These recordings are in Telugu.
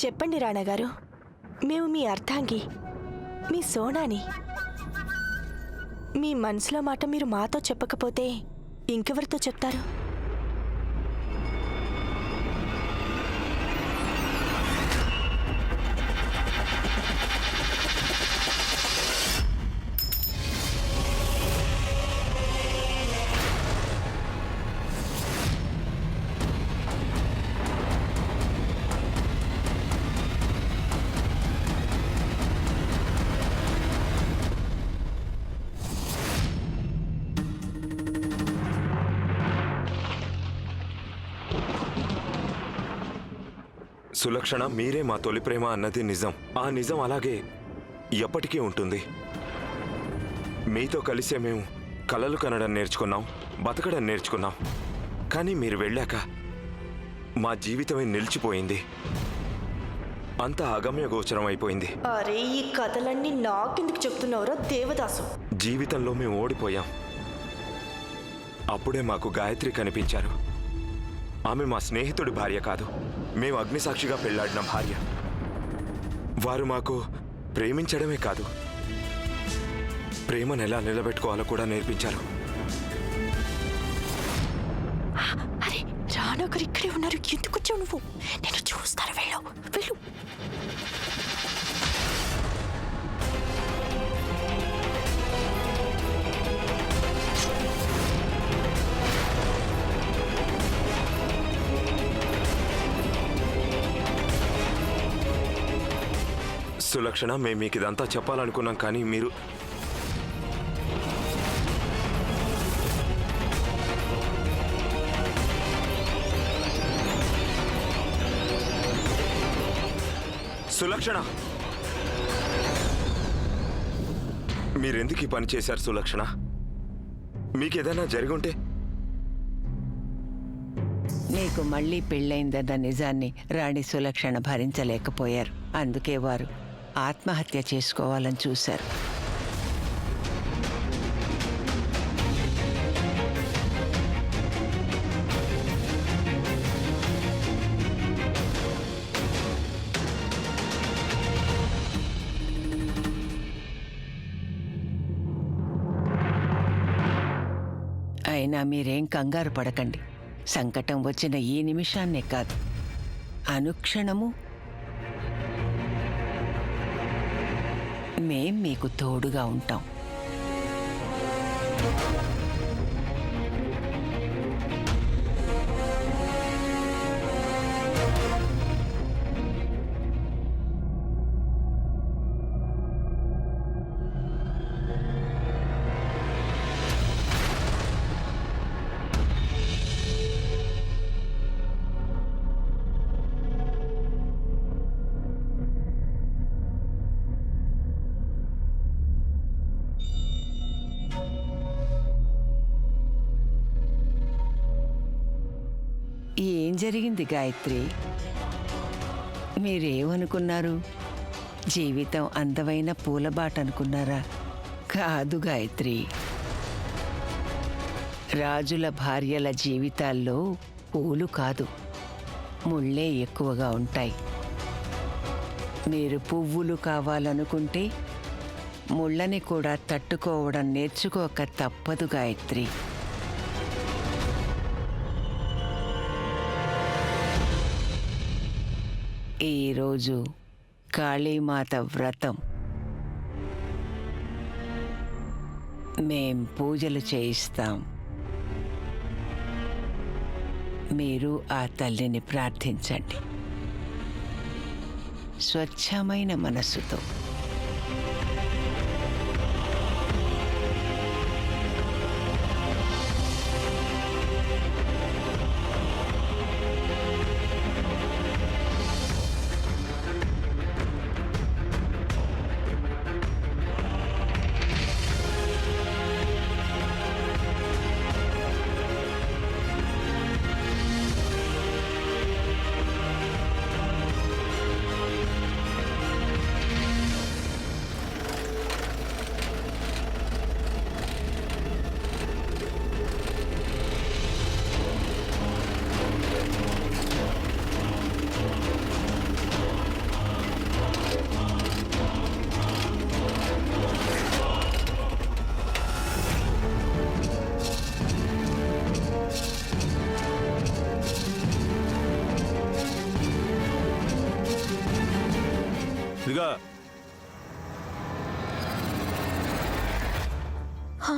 చెప్పండి రాణాగారు, మేము మీ అర్ధాంగి, మీ సోనాని. మీ మనసులో మాట మీరు మాతో చెప్పకపోతే ఇంకెవరితో చెప్తారు? సులక్షణ, మీరే మా తొలి ప్రేమ అన్నది నిజం. ఆ నిజం అలాగే ఎప్పటికీ ఉంటుంది. మీతో కలిసే మేము కలలు కనడం నేర్చుకున్నాం, బతకడం నేర్చుకున్నాం. కానీ మీరు వెళ్ళాక మా జీవితమే నిలిచిపోయింది. అంతా అగమ్య గోచరం అయిపోయింది. అరే, ఈ కథలన్నీ నాకెందుకు చెప్తున్నావురా దేవదాసు? జీవితంలో మేము ఓడిపోయాం. అప్పుడే మాకు గాయత్రి కనిపించారు. ఆమె మా స్నేహితుడి భార్య కాదు, మేము అగ్నిసాక్షిగా పెళ్లాడిన భార్య. వారు మాకు ప్రేమించడమే కాదు, ప్రేమను ఎలా నిలబెట్టుకోవాలో కూడా నేర్పించారు. అరే రాణాగారు ఇక్కడే ఉన్నారు, ఎందుకు వచ్చావు నువ్వు? నేను చూస్తాను, వెళ్ళు వెళ్ళు. సులక్షణ, మేము మీకు ఇదంతా చెప్పాలనుకున్నాం, కానీ మీరు సులక్షణ, మీరెందుకు ఈ పని చేశారు సులక్షణ? మీకేదైనా జరిగుంటే? నీకు మళ్లీ పెళ్ళైందన్న నిజాన్ని రాణి సులక్షణ భరించలేకపోయారు. అందుకే వారు ఆత్మహత్య చేసుకోవాలని చూశారు. అయినా మీరేం కంగారు పడకండి. సంకటం వచ్చిన ఈ నిమిషాన్నే కాదు, అనుక్షణము మేం మీకు తోడుగా ఉంటాం. ఏం జరిగింది గాయత్రి? మీరేమనుకున్నారు? జీవితం అందమైన పూలబాట అనుకున్నారా? కాదు గాయత్రి, రాజుల భార్యల జీవితాల్లో పూలు కాదు, ముళ్ళే ఎక్కువగా ఉంటాయి. మీరు పువ్వులు కావాలనుకుంటే ముళ్ళని కూడా తట్టుకోవడం నేర్చుకోక తప్పదు గాయత్రి. ఈరోజు కాళీమాత వ్రతం. మేం పూజలు చేయిస్తాం. మీరు ఆ తల్లిని ప్రార్థించండి స్వచ్ఛమైన మనస్సుతో. ఇదిగో హా?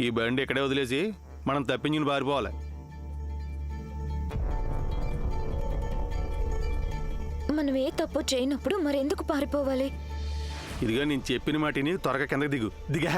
ఈ బండి ఇక్కడే వదిలేసి మనం తప్పించుకుని పారిపోవాలి. మనం ఏ తప్పు చేయనప్పుడు మరెందుకు పారిపోవాలి? ఇదిగా నేను చెప్పిన మాటిని త్వరగా కిందకి దిగా.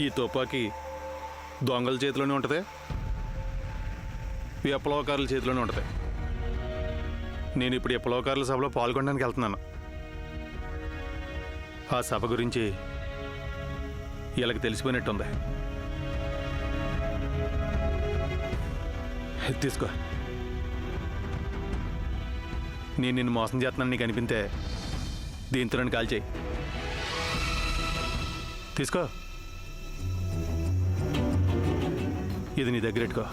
ఈ తుపాకీ దొంగల చేతిలోనే ఉంటుంది, విప్లవకారుల చేతిలోనే ఉంటుంది. నేను ఇప్పుడు విప్లవకారుల సభలో పాల్గొనడానికి వెళ్తున్నాను. ఆ సభ గురించి వీళ్ళకి తెలిసిపోయినట్టుంది. తీసుకో. నేను నిన్ను మోసం చేస్తున్నాను నీకు అనిపితే దీంతో నన్ను కాల్ చేయి. తీసుకో. ఇది నీ దగ్గర పెట్టుకో.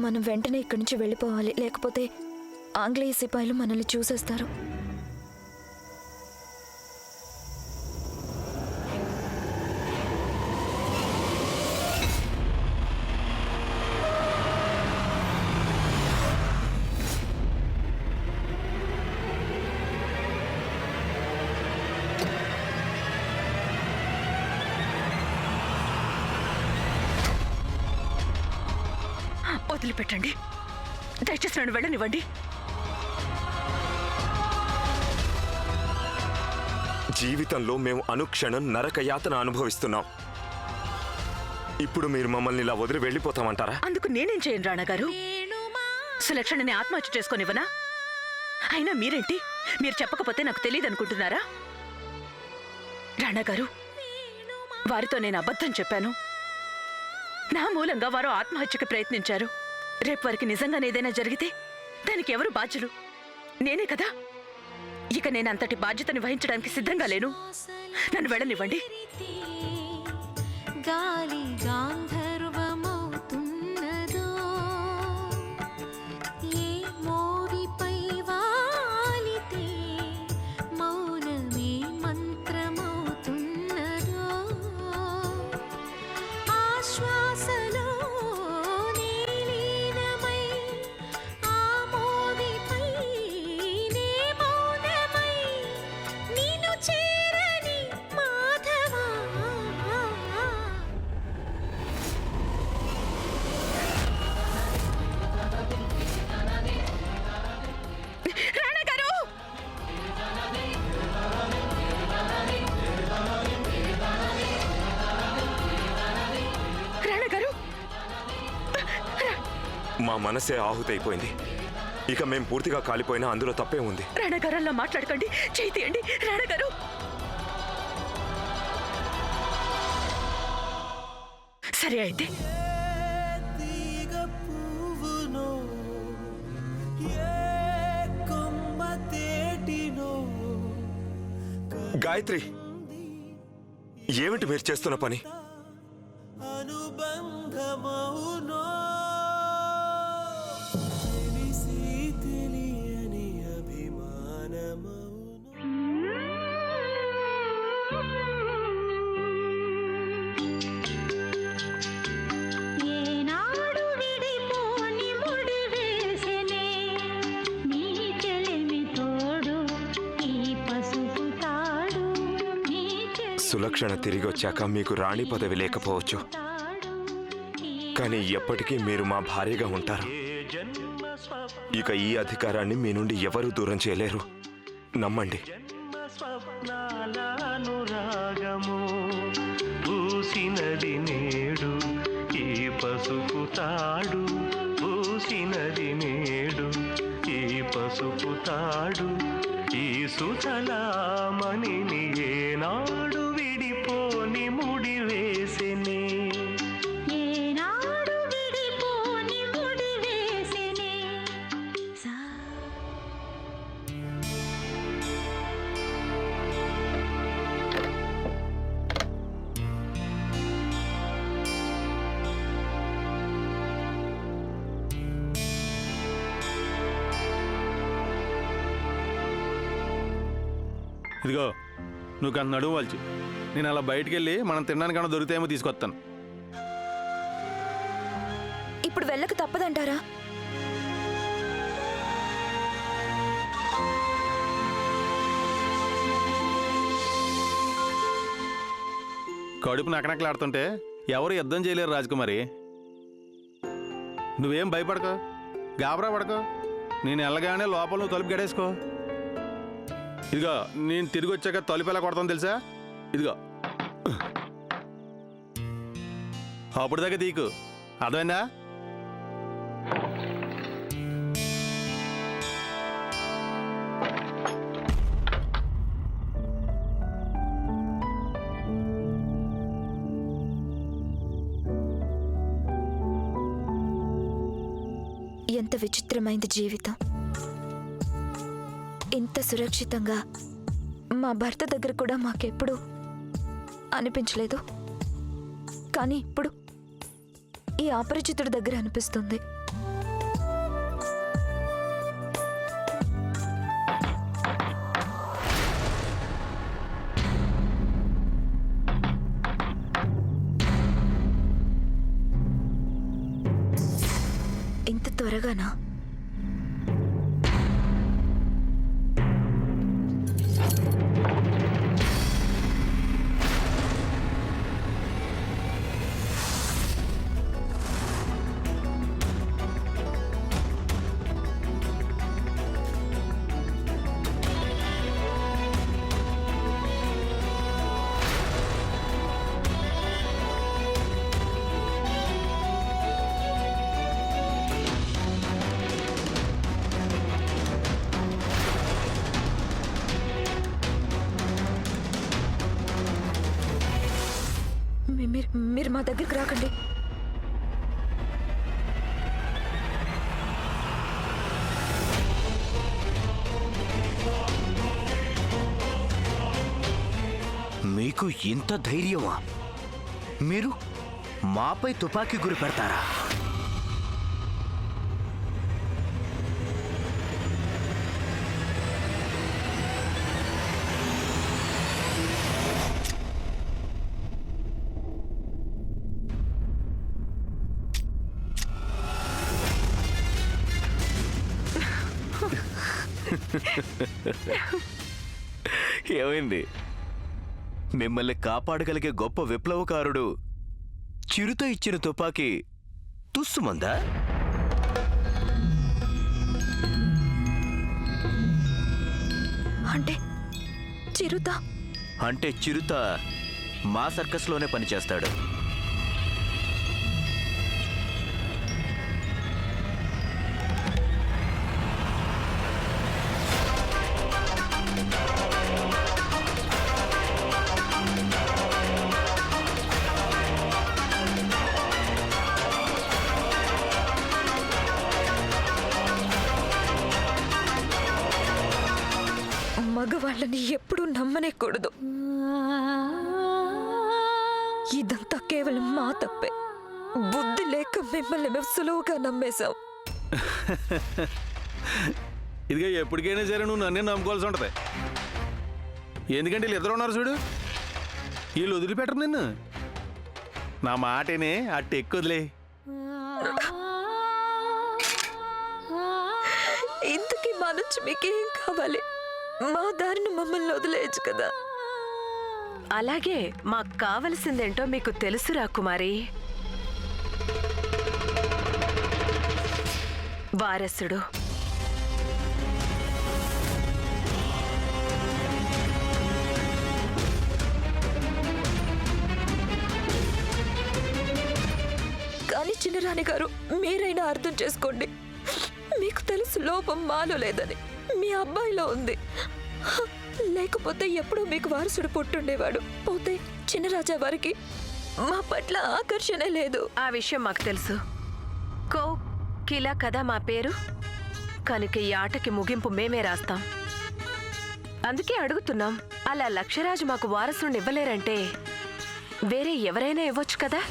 మనం వెంటనే ఇక్కడి నుంచి వెళ్ళిపోవాలి, లేకపోతే ఆంగ్లేయ సిపాయిలు మనల్ని చూసేస్తారు. వదిలిపెట్టండి, దయచేసి నన్ను వెళ్ళనివ్వండి. జీవితంలో మేము అనుక్షణం నరకయాతన అనుభవిస్తున్నాం. ఇప్పుడు మీరు మమ్మల్ని ఇలా వదిలి వెళ్ళిపోతామంటారా? అందుకు నేనేం చేయను రాణా గారు. సులక్షణని ఆత్మహత్య చేసుకొనివ్వనా? అయినా మీరేంటి, మీరు చెప్పకపోతే నాకు తెలియదు అనుకుంటున్నారా? రాణా గారు, వారితో నేను అబద్ధం చెప్పాను. నా మూలంగా వారు ఆత్మహత్యకి ప్రయత్నించారు. రేపు వారికి నిజంగానే ఏదైనా జరిగితే దానికి ఎవరు బాధ్యులు? నేనే కదా. ఇక నేను అంతటి బాధ్యతని వహించడానికి సిద్ధంగా లేను. నన్ను వెళ్ళనివ్వండి. గాలి గాంధర్వమవుతున్నదో, ఏ మోగిపై వాలితే మౌనమే మంత్రమవుతున్నదో, ఆశ్వాసలో నీలీనమై ఆ మోగిపై నే మౌనమై నిన్ను చేరని మాధవా. రాణా గారు! రాణా గారు! మా మనసే ఆహుతైపోయింది. ఇక మేం పూర్తిగా కాలిపోయినా అందులో తప్పే ఉంది. రాణా గారు అలా మాట్లాడకండి, చేయి తీయండి. రాణా గారు! సరే అయితే గాయత్రి, ఏమిటి మీరు చేస్తున్న పని? ఏనాడు సులక్షణ తిరిగి వచ్చాక మీకు రాణి పదవి లేకపోవచ్చు, కానీ ఎప్పటికీ మీరు మా భార్యగా ఉంటారు. ఇక ఈ అధికారాన్ని మీ నుండి ఎవరూ దూరం చేయలేరు. నమ్మండి. స్వప్నాలనురాగము పూసినది నేడు ఈ పసుపు తాడు, పూసినది నేడు ఈ పసుపు తాడు. ఈ సుతలామణిని ఏనాడు విడిపోని ముడి వేసెనే, ఏనాడు విడిపోని ముడి వేసెనే. ఇదిగో నువ్వు అంత నడువు వాల్చి, నేను అలా బయటికి వెళ్ళి మనం తినడానికన్నా దొరికితేమో తీసుకొస్తాను. ఇప్పుడు వెళ్ళక తప్పదంటారా? కడుపు నకనకలాడుతుంటే ఎవరు యుద్ధం చేయలేరు రాజకుమారి. నువ్వేం భయపడకో, గాబరా పడకో. నేను వెళ్ళగానే లోపల నువ్వు తలుపు గడేసుకో. ఇదిగో నేను తిరిగి వచ్చాక తలుపు ఎలా కొడతాను తెలుసా? ఇదిగో అప్పుడు దాకా తీకు, అర్థమైందా? ఎంత విచిత్రమైంది జీవితం. ఇంత సురక్షితంగా మా భర్త దగ్గర కూడా మాకెప్పుడు అనిపించలేదు, కానీ ఇప్పుడు ఈ అపరిచితుడి దగ్గర అనిపిస్తుంది. ఇంత త్వరగానా? మీరు మా దగ్గరికి రాకండి. మీకు ఇంత ధైర్యమా? మీరు మాపై తుపాకీ గురి పెడతారా? ఏమైంది? మిమ్మల్ని కాపాడగలిగే గొప్ప విప్లవకారుడు చిరుత ఇచ్చిన తుపాకీ తుస్సుమందా? అంటే చిరుత? అంటే చిరుత మా సర్కస్లోనే పనిచేస్తాడు. మగవాళ్ళని ఎప్పుడూ నమ్మనేకూడదు. ఇదంతా కేవలం మా తప్పే. బుద్ధి లేక మిమ్మల్ని మేము సులువుగా నమ్మేశాం. ఇదిగా ఎప్పటికైనా సరే నువ్వు నన్నే నమ్ముకోవాల్సి ఉంటుంది. ఎందుకంటే వీళ్ళు ఇద్దరు ఉన్నారు చూడు, వీళ్ళు వదిలిపెట్టరు నిన్ను. నా మాటేనే అట్టు ఎక్కువదిలే. ఇంతకీ మా నుంచి మీకేం కావాలి? మా దారిని మమ్మల్ని వదిలేయచ్చు కదా. అలాగే మాకు కావలసిందేంటో మీకు తెలుసురా కుమారి. వారసుడు. కానీ చిన్నరాణి గారు, మీరైనా అర్థం చేసుకోండి. మీకు తెలుసు లోపం మాలో లేదని, మీ అబ్బాయిలో ఉంది. లేకపోతే ఎప్పుడూ మీకు వారసుడు పుట్టుండేవాడు. పోతే చిన్నరాజా వారికి మా పట్ల ఆకర్షణే లేదు. ఆ విషయం మాకు తెలుసు. కోకిల కదా మా పేరు. కనుక ఈ ఆటకి ముగింపు మేమే రాస్తాం. అందుకే అడుగుతున్నాం, అలా లక్షరాజు మాకు వారసుని ఇవ్వలేరంటే వేరే ఎవరైనా ఇవ్వచ్చు కదా.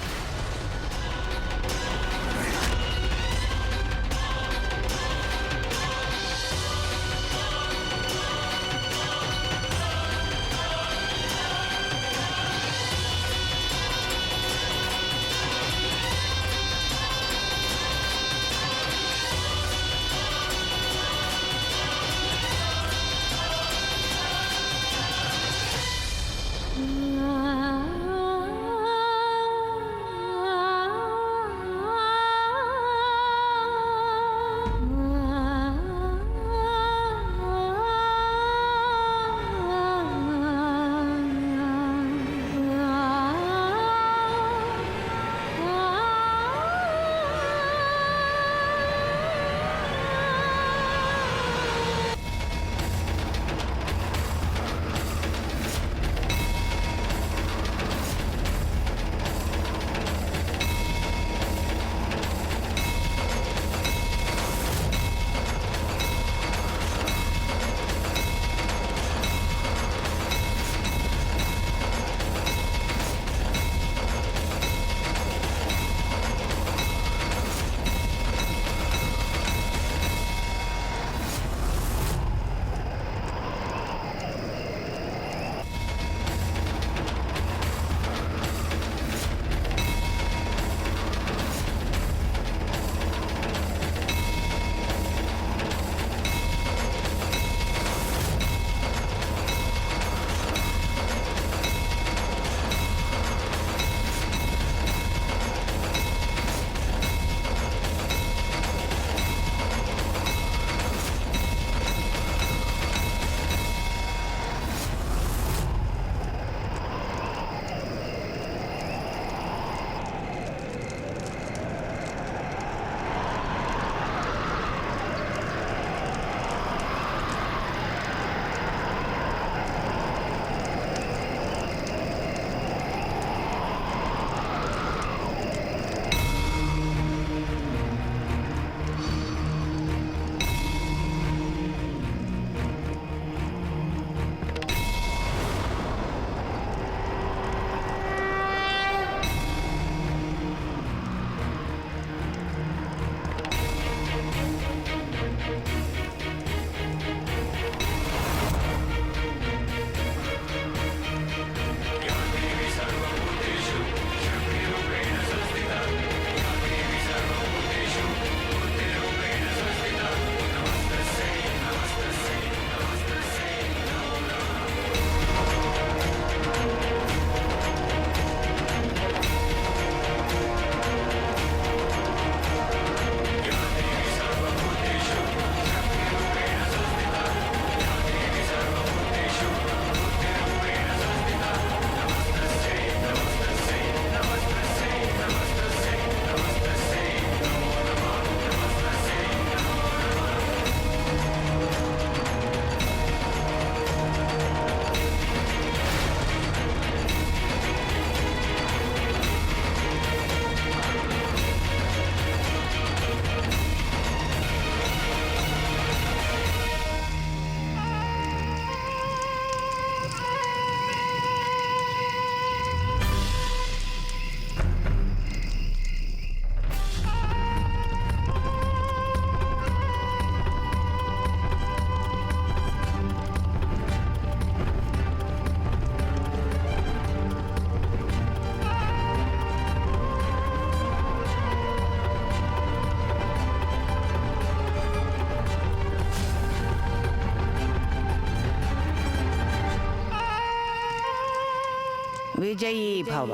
విజయీ భవ.